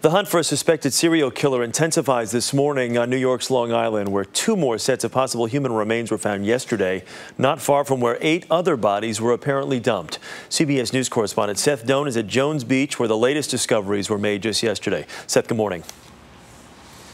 The hunt for a suspected serial killer intensifies this morning on New York's Long Island, where 2 more sets of possible human remains were found yesterday, not far from where 8 other bodies were apparently dumped. CBS News correspondent Seth Doane is at Jones Beach, where the latest discoveries were made just yesterday. Seth, good morning.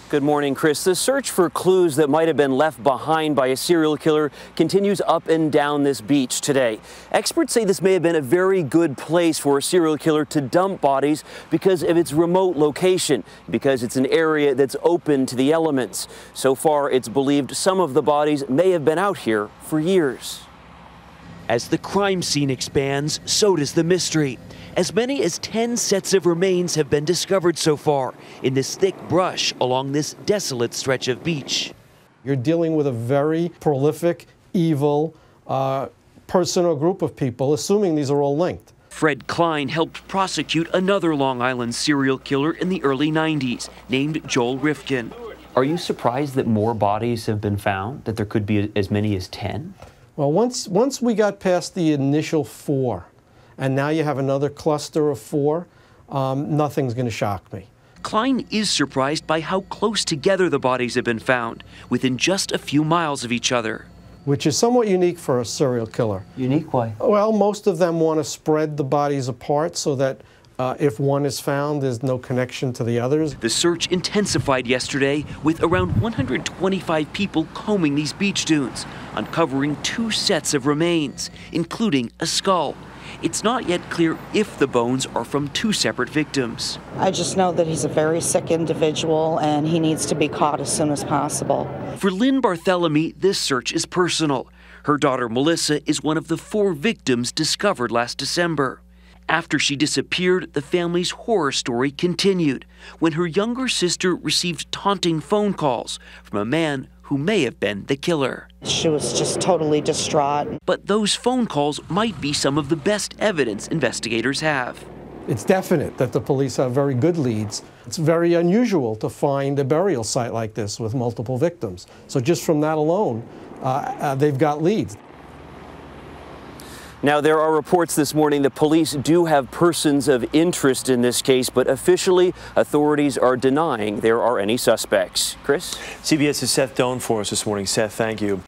Good morning, Chris. The search for clues that might have been left behind by a serial killer continues up and down this beach today. Experts say this may have been a very good place for a serial killer to dump bodies because of its remote location, because it's an area that's open to the elements. So far, it's believed some of the bodies may have been out here for years. As the crime scene expands, so does the mystery. As many as 10 sets of remains have been discovered so far in this thick brush along this desolate stretch of beach. You're dealing with a very prolific, evil person or group of people, assuming these are all linked. Fred Klein helped prosecute another Long Island serial killer in the early 90s, named Joel Rifkin. Are you surprised that more bodies have been found, that there could be as many as 10? Well, once we got past the initial 4, and now you have another cluster of 4, nothing's going to shock me. Klein is surprised by how close together the bodies have been found, within just a few miles of each other. Which is somewhat unique for a serial killer. Unique? Why? Well, most of them want to spread the bodies apart so that if one is found, there's no connection to the others. The search intensified yesterday with around 125 people combing these beach dunes, uncovering 2 sets of remains, including a skull. It's not yet clear if the bones are from 2 separate victims. I just know that he's a very sick individual and he needs to be caught as soon as possible. For Lynn Barthélemy, this search is personal. Her daughter Melissa is one of the 4 victims discovered last December. After she disappeared, the family's horror story continued when her younger sister received taunting phone calls from a man who may have been the killer. She was just totally distraught. But those phone calls might be some of the best evidence investigators have. It's definite that the police have very good leads. It's very unusual to find a burial site like this with multiple victims. So just from that alone, they've got leads. Now, there are reports this morning that police do have persons of interest in this case, but officially, authorities are denying there are any suspects. Chris? CBS's Seth Doane for us this morning. Seth, thank you.